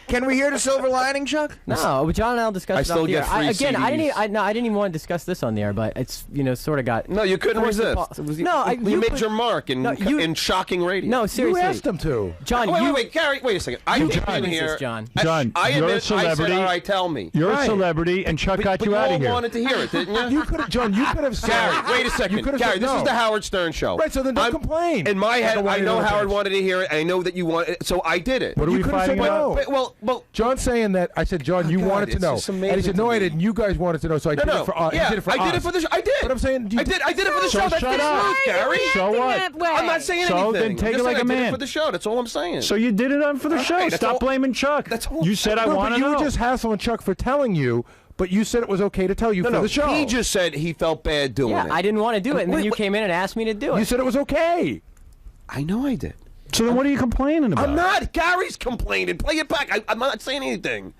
Can we hear the silver lining, Chuck? No, but John and I'll discuss it still on the get air. free Again, I CDs. didn't even want to discuss this on the air, but it's sort of got. No, you couldn't forced resist. upon- No, you made put- your mark in shocking radio. No, seriously. You asked him to. John, wait, Gary, wait a second. I You came in did here. this, John. John, I you're admit, a celebrity. I said, all right, tell me. You're Right. a celebrity, and Chuck got but you out all of here. wanted to hear it, didn't you? You could have, John. You could have said. Gary, wait a second. You could have Gary, said this no. is the Howard Stern show. Right, so then don't complain. In my head, don't want I you know to Howard bitch. wanted to hear it. I know that you want it, so I did it. What are we You could have fighting said about? no. Well, John's saying that. I said, John, you God, wanted to it's know, just and he amazing said, no, to I me. didn't. You guys wanted to know, so I did it for. Yeah, I did it for I us. did it for the show. I did. But I'm saying, I did it for the So show. That's shut the up. truth, Gary. So what? I'm not saying So anything. then take I'm it just like saying a I did man. it for the show. That's all I'm saying. So you did it on for the All show. right, that's Stop all- blaming Chuck. That's all. You said I No, want but to you know. were just hassling Chuck for telling you, but you said it was okay to tell you for the show. He just said he felt bad doing Yeah, it. I didn't want to do it, and then you came in and asked me to do it. You said it was okay. I know I did. So then what are you complaining about? I'm not. Gary's complaining. Play it back. I'm not saying anything.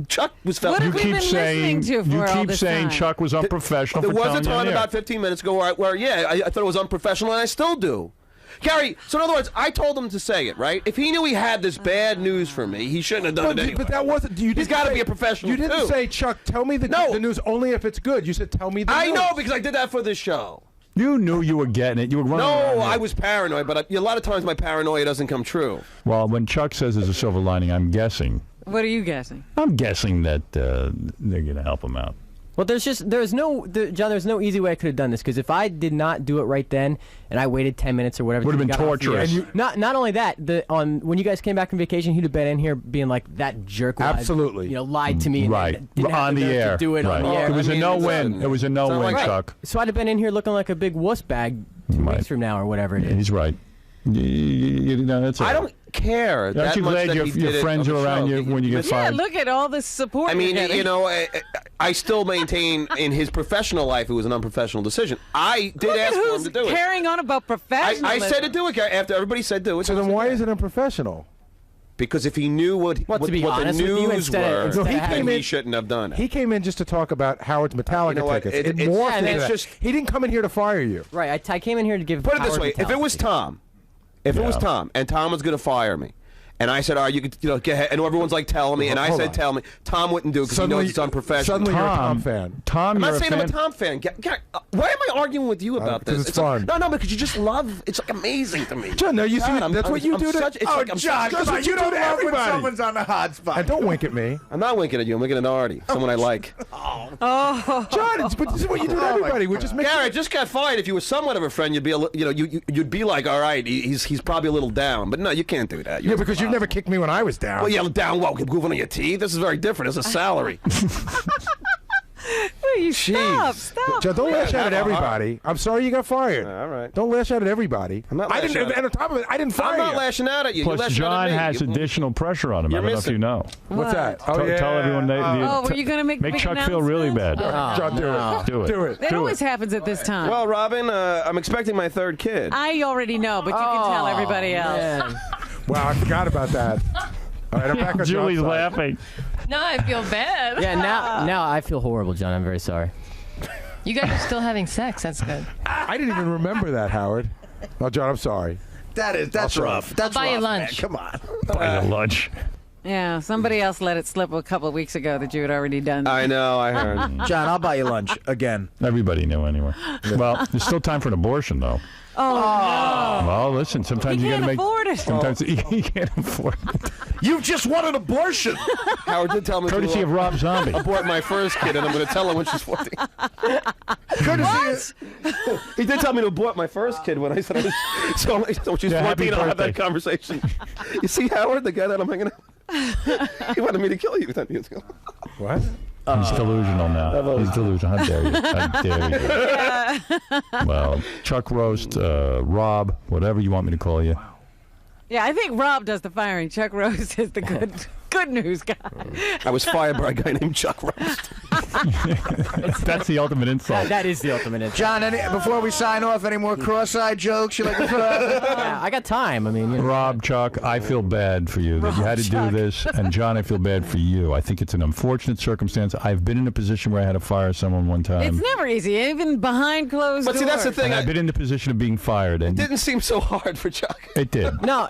Chuck was felt. What You have we keep been saying listening to for all keep this saying time? Chuck was unprofessional. There for was a telling you on time the air. about 15 minutes ago where I thought it was unprofessional, and I still do. Gary, so in other words, I told him to say it, right? If he knew he had this bad news for me, he shouldn't have done it anyway. But that wasn't. He's got to be a professional. You didn't too. say, Chuck, tell me the news only if it's good. You said, tell me the news. I know because I did that for this show. You knew you were getting it. You were running around No, here. I was paranoid, but a lot of times my paranoia doesn't come true. Well, when Chuck says there's a silver lining, I'm guessing. What are you guessing? I'm guessing that they're going to help him out. Well, there's no easy way I could have done this, because if I did not do it right then and I waited 10 minutes or whatever, Would have till been we got off the air- torturous. Not only that, when you guys came back from vacation, he'd have been in here being like, that jerk lied, Absolutely. lied to me, and Right. didn't have On the nerve to air. do it Right. on the air. It was I a mean, no-win. It was a no-win, like- Chuck. So I'd have been in here looking like a big wuss bag 2 weeks from now or whatever it is. He's right. That's I all. don't care. Aren't that you much glad that your he did it friends on are the around show. you when you get Yeah, fired? look at all this support. I mean, you're getting. I still maintain in his professional life it was an unprofessional decision. I did Look ask at for him who's to do it. carrying on about professionalism. I said to do it after everybody said do it. So then why is it unprofessional? Because if he knew what to the be honest with you, news instead were, of- instead of then having- he shouldn't have done it. He came in just to talk about Howard's Metallica know what? tickets. It It's- morphed yeah, into it's that. just- He didn't come in here to fire you. Right, I came in here to give Put it this Howard way: if it was mentality. Tom, and Tom was going to fire me, And I said, all right, you could, go ahead. And everyone's like, tell me. And I said, tell me. Tom wouldn't do it because he knows it's unprofessional. Suddenly you're a Tom fan. Tom, I'm you're not saying a fan? I'm a Tom fan. Why am I arguing with you about this? It's fun. No, because you just love. It's like amazing to me. John, no, you see, that's what you do to. John, come on, you don't love when someone's on the hot spot. And don't wink at me. I'm not winking at you. I'm winking at Artie, someone I like. Oh, John, but this is what you do to everybody. We just make. Gary, I just got fired. If you were somewhat of a friend, you'd be, you'd be like, all right, he's probably a little down. But no, you can't do that. Yeah, because you've never kicked me when I was down. Well, yeah, down. Well, moving on your teeth. This is very different. It's a salary. you stop. John, don't lash out at everybody. I'm sorry you got fired. All right. Don't lash out at everybody. I'm not lashing out. And on top of it, I didn't fire you. I'm not lashing out at you. Plus, You're lashing John out at me. has additional pressure on him. I don't know if you know. What's that? Tell everyone. were you going to make Make Chuck feel really bad. John, do it. Do it. It always happens at this time. Well, Robin, I'm expecting my third kid. I already know, but you can tell everybody else. Wow, I forgot about that. All right, I'm back on Julie's John's side. laughing. No, I feel bad. Yeah, now I feel horrible, John. I'm very sorry. You guys are still having sex. That's good. I didn't even remember that, Howard. Oh, John, I'm sorry. That's rough. That's I'll buy you rough, lunch. man. Come on. Buy you lunch. Yeah, somebody else let it slip a couple of weeks ago that you had already done. I know, I heard. John, I'll buy you lunch again. Everybody knew anyway. Well, there's still time for an abortion, though. Oh, no. Well, listen, sometimes He you got to can't make. afford it. Sometimes you can't afford it. You've just won an abortion. Howard did tell me Courtesy to of Rob Zombie. abort my first kid, and I'm going to tell her when she's 14. Courtesy. He did tell me to abort my first kid when I said I was. So she's Yeah, happy 14, I'll have that birthday. conversation. You see, Howard, the guy that I'm hanging out. He wanted me to kill you 10 years ago. What? He's delusional now. He's delusional. How dare you? How dare you? Well, Chuck Roast, Rob, whatever you want me to call you. Yeah, I think Rob does the firing. Chuck Rose is the good news guy. I was fired by a guy named Chuck Roast. That's the ultimate insult. That is the ultimate insult. John, before we sign off, any more cross-eyed jokes you like to throw out? Yeah, I got time. I mean, Rob, Chuck, I feel bad for you that you had to do this. And John, I feel bad for you. I think it's an unfortunate circumstance. I've been in a position where I had to fire someone one time. It's never easy, even behind closed doors. But see, that's the thing. And I've been in the position of being fired. And It didn't seem so hard for Chuck. it did. no,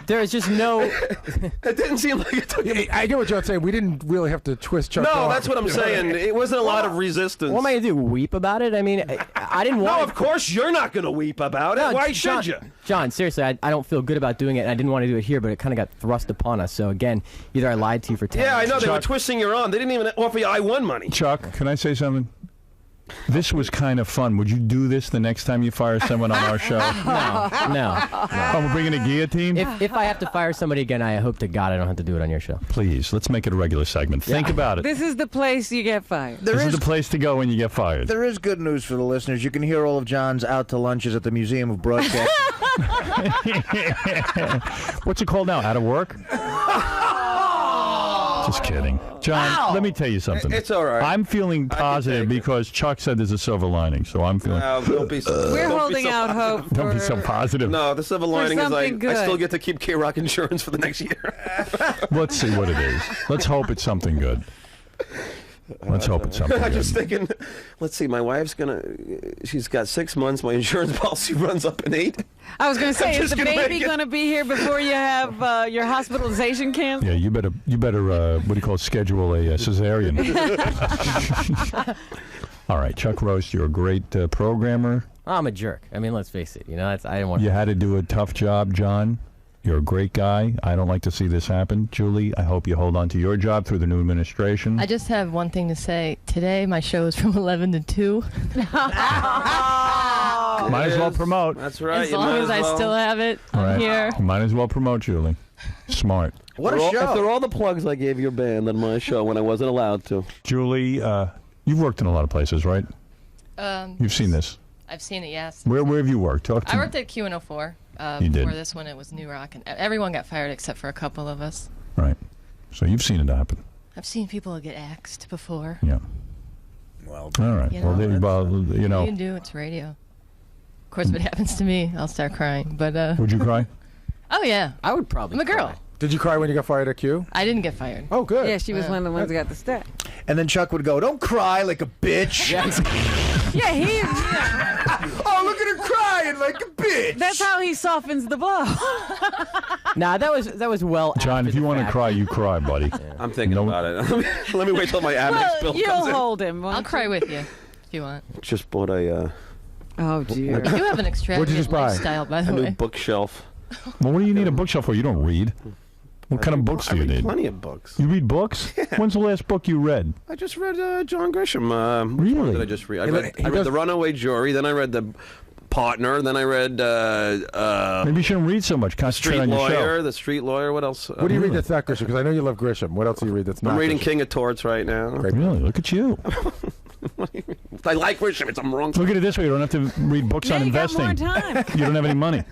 there's just no. It didn't seem like it took him. I get what John's saying. We didn't really have to twist Chuck No, off. that's what I'm saying. It wasn't a lot of resistance. What am I gonna do? Weep about it? I mean, I didn't want. No, of course you're not going to weep about it. No, Why John, should you? John, seriously, I don't feel good about doing it, and I didn't want to do it here, but it kind of got thrust upon us. So again, either I lied to you for 10 Yeah, I know. They were Chuck- twisting your arm. They didn't even offer you I-1 money. Chuck, can I say something? This was kind of fun. Would you do this the next time you fire someone on our show? No. Oh, we're bringing a guillotine? If I have to fire somebody again, I hope to God I don't have to do it on your show. Please, let's make it a regular segment. Think about it. This is the place you get fired. This is the place to go when you get fired. There is good news for the listeners. You can hear all of John's out to lunches at the Museum of Broadcasting. What's it called now? Out of work? Just kidding. John, let me tell you something. It's all right. I'm feeling positive because Chuck said there's a silver lining, so I'm feeling... Don't be so, We're don't be holding so out positive. hope. Don't be so positive. No, the silver lining is something I good. still get to keep K-Rock insurance for the next year. Let's see what it is. Let's hope it's something good. Let's hope it's something I'm good. just thinking, let's see, my wife's she's got 6 months. My insurance policy runs up in 8. I was going to say, I'm is the just gonna baby make it. going to be here before you have your hospitalization canceled? Yeah, you better what do you call it, schedule a cesarean. All right, Chuck Roast, you're a great programmer. I'm a jerk. I mean, let's face it. You know, I didn't want. You had to do a tough job, John. You're a great guy. I don't like to see this happen. Julie, I hope you hold on to your job through the new administration. I just have one thing to say. Today, my show is from 11 to 2. Might as well promote. That's right. As you long might as I well. still have it, All I'm right. here. You might as well promote, Julie. Smart. What a After show. all the plugs I gave your band on my show when I wasn't allowed to. Julie, you've worked in a lot of places, right? You've seen this. I've seen it, yes. Where have you worked? Talk to I me. worked at Q104. You did. Before this one, it was New Rock, and everyone got fired except for a couple of us. Right. So you've seen it happen. I've seen people get axed before. Yeah. Well, all right. You Well, know, you know. You can do it's radio. Of course, if it happens to me, I'll start crying. But Would you cry? oh yeah, I would probably. I'm a girl. cry. Did you cry when you got fired at Q? I didn't get fired. Oh, good. Yeah, she was one of the ones that got the step. And then Chuck would go, "Don't cry like a bitch." Yeah, Oh, look at her crying like a bitch. That's how he softens the blow. Nah, that was well. John, if you want to cry, you cry, buddy. I'm thinking about it. Let me wait till my Amex bill You'll comes in. hold him. I'll cry with you if you want. Just bought a. Oh dear. You do have an extravagant lifestyle, by the a new way. bookshelf. Well, what do you need a bookshelf for? You don't read. What kind of books do you need? Plenty of books. You read books? When's the last book you read? I just read John Grisham. Which Really? one did I just read? I read The Runaway Jury, then I read The Partner, then I read Maybe you shouldn't read so much. Concentrate Street on your Lawyer, show. The Street Lawyer. What else? What do you read that's not Grisham? Because I know you love Grisham. What else do you read that's not I'm reading Grisham? King of Torts right now. Really? Look at you. I like Grisham. I'm wrong. Look at it this way. You don't have to read books Yeah, on you got investing. more time. You don't have any money.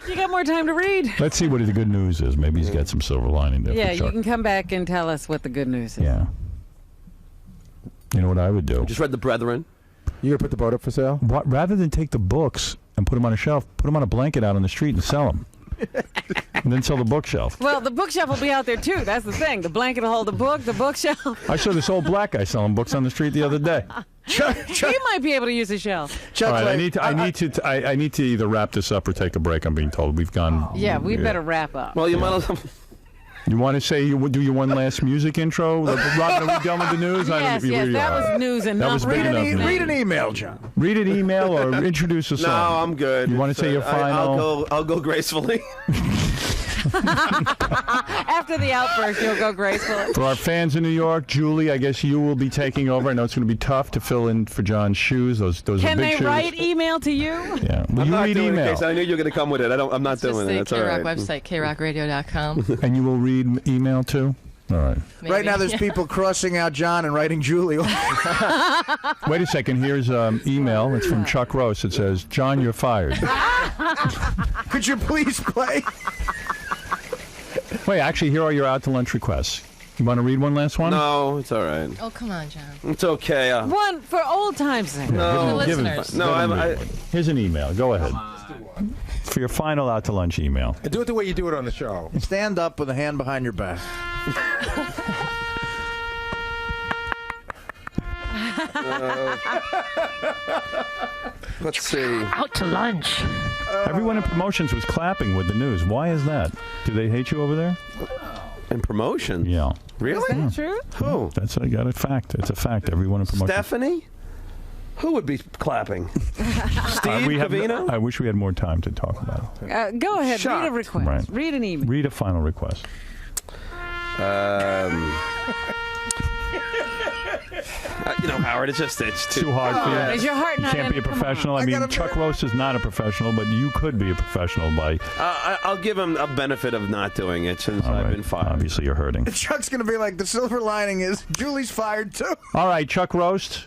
You got more time to read. Let's see what the good news is. Maybe he's got some silver lining there Yeah, for you Chuck. can come back and tell us what the good news is. Yeah. You know what I would do? Just read The Brethren. You gonna put the boat up for sale? Rather than take the books and put them on a shelf, put them on a blanket out on the street and sell them. And then sell the bookshelf. Well, the bookshelf will be out there too. That's the thing. The blanket will hold the book. The bookshelf. I saw this old black guy selling books on the street the other day. He might be able to use a shelf. All right, I need to either wrap this up or take a break. I'm being told we've gone. Yeah, we better wrap up. Well, you might as well. You want to say you do your one last music intro? Robin, are we done with the news? Yes, that was news enough. That was big enough news. Read an email, John. Read an email or introduce a song. No, I'm good. You want to say your final? I'll go gracefully. After the outburst, you'll go gracefully. For our fans in New York, Julie, I guess you will be taking over. I know it's going to be tough to fill in for John's shoes. Those Can are big they shoes. write email to you? Yeah. Will I'm you not read doing email? it, Casey. I knew you were going to come with it. I'm not doing it. Just That's the all K-Rock right. website, krockradio.com. And you will read email too? All right. Right now, there's people crossing out John and writing Julie. Wait a second. Here's email. It's from Chuck Rose. It says, John, you're fired. Could you please play? Wait, actually, here are your out to lunch requests. You want to read one last one? No, it's all right. Oh, come on, John. It's okay. One for old time's sake. No, For the Give him- listeners. No, let him read one. Here's an email. Go ahead. For your final out to lunch email. And do it the way you do it on the show. Stand up with a hand behind your back. Let's see. Out to lunch. Everyone in promotions was clapping with the news. Why is that? Do they hate you over there? In promotion? Yeah. Really? Is that true? Who? That's I got a fact. It's a fact. Everyone in promotions. Stephanie? Who would be clapping? Steve we have Covino? I wish we had more time to talk about it. Go ahead. Read a Shocked. request. Right. Read an email. Read a final request. You know, Howard, it's Too hard for you. Is your heart You not can't in be a it? Come professional. on. I mean, Chuck Rose is not a professional, but you could be a professional by. I'll give him a benefit of not doing it since All I've right. been fired. Obviously, you're hurting. Chuck's going to be like, the silver lining is Julie's fired too. All right, Chuck Roast.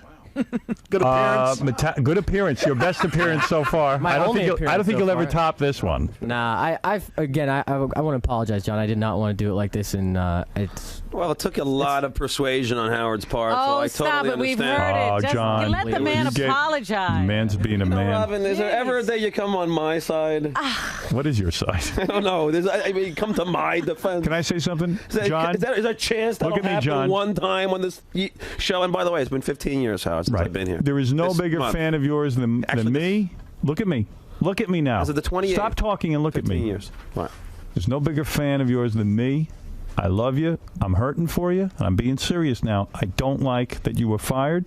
Good appearance. Good appearance. Your best appearance so far. My I don't only think appearance you'll so ever far. top this one. Nah, I want to apologize, John. I did not want to do it like this, and it's. Well, it took a lot of persuasion on Howard's part, so Oh, I stop totally it. We've understand. heard it. Oh, Just John, let the man you get- apologize. Man's being a man. Robin, is there ever a day you come on my side? What is your side? I don't know. I mean, come to my defense. Can I say something, Is that, John? is there a chance that'll Look at me, happen John. one time on this show? And by the way, it's been 15 years, Howard, since I've been here. There is no This bigger month. fan of yours than me. Look at me. Look at me now. Is it the 28th? Stop talking and look at 15 me. years. What? There's no bigger fan of yours than me. I love you. I'm hurting for you. I'm being serious now. I don't like that you were fired.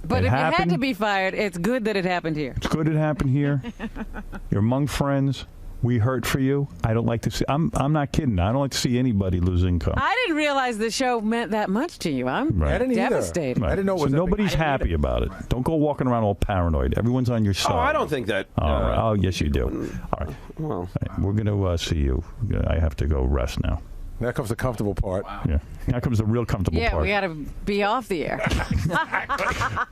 But It if you had happened. to be fired, it's good that it happened here. It's good it happened here. You're among friends. We hurt for you. I don't like to see. I'm not kidding. I don't like to see anybody lose income. I didn't realize the show meant that much to you. I'm Right. I didn't either. devastated. Right. I didn't know it so was that big. nobody's happy about it. Don't go walking around all paranoid. Everyone's on your side. Oh, I don't think that. All right. Oh, yes, you do. All right. Well, All right. We're going to see you. I have to go rest now. That comes the comfortable part. Yeah. Now comes the real comfortable Yeah, part. we got to be off the air.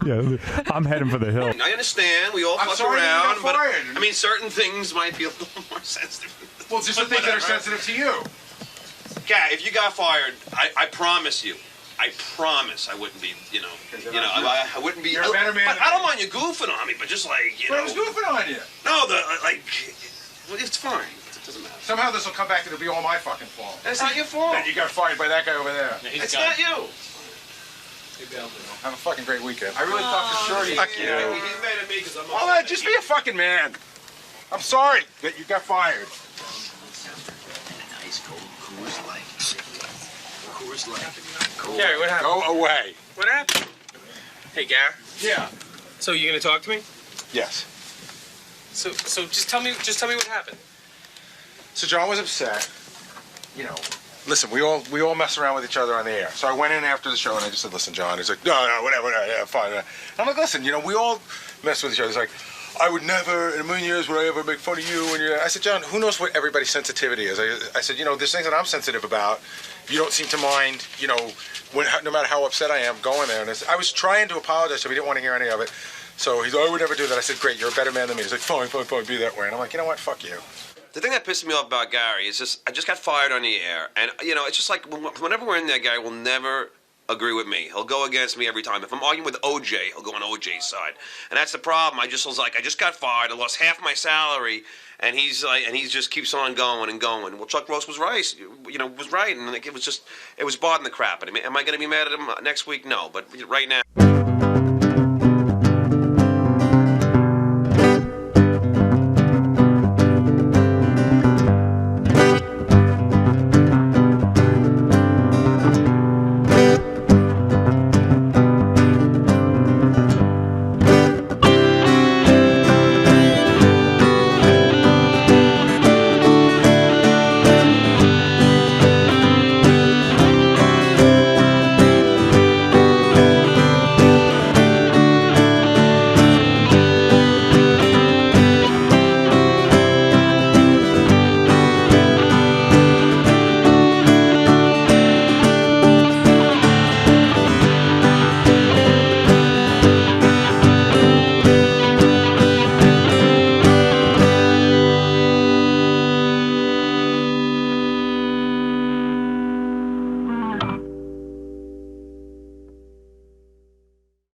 Yeah, I'm heading for the hill. I understand. We all fuck sorry you around, got but fired. I mean, certain things might be a little more sensitive. Well, just the things that are sensitive to you. Kat, if you got fired, I promise you. I promise I wouldn't be, I wouldn't be. You're a better man But than I don't me. mind you goofing on me, but just like, But I was goofing on you. No, well, it's fine. Doesn't matter. Somehow this will come back to be all my fucking fault. That's not your fault. That you got fired by that guy over there. It's not you. Have a fucking great weekend. I really thought for sure Fuck you. He's mad at me because I'm Well, man, just be a fucking man. I'm sorry that you got fired. Nice cold Coors Light. Coors Light. Gary, what happened? Go away. What happened? Hey, Gary. Yeah. So you gonna talk to me? Yes. So just tell me what happened. So John was upset. You know, listen, we all mess around with each other on the air. So I went in after the show and I just said, listen, John. He's like, no, whatever, yeah, fine. And I'm like, listen, you know, we all mess with each other. He's like, I would never, in a million years, would I ever make fun of you when you're... I said, John, who knows what everybody's sensitivity is? I said, you know, there's things that I'm sensitive about. You don't seem to mind, you know, no matter how upset I am, going there. And I was trying to apologize, so he didn't want to hear any of it. So he's like, I would never do that. I said, great, you're a better man than me. He's like, fine, be that way. And I'm like, you know what, fuck you. The thing that pisses me off about Gary is just, I just got fired on the air. And, you know, it's just like, whenever we're in there, Gary will never agree with me. He'll go against me every time. If I'm arguing with OJ, he'll go on OJ's side. And that's the problem. I just was like, I just got fired. I lost half my salary. And he's like, and he just keeps on going and going. Well, Chuck Roast was right. You know, was right. And it was bothering the crap out of me. Am I going to be mad at him next week? No. But right now...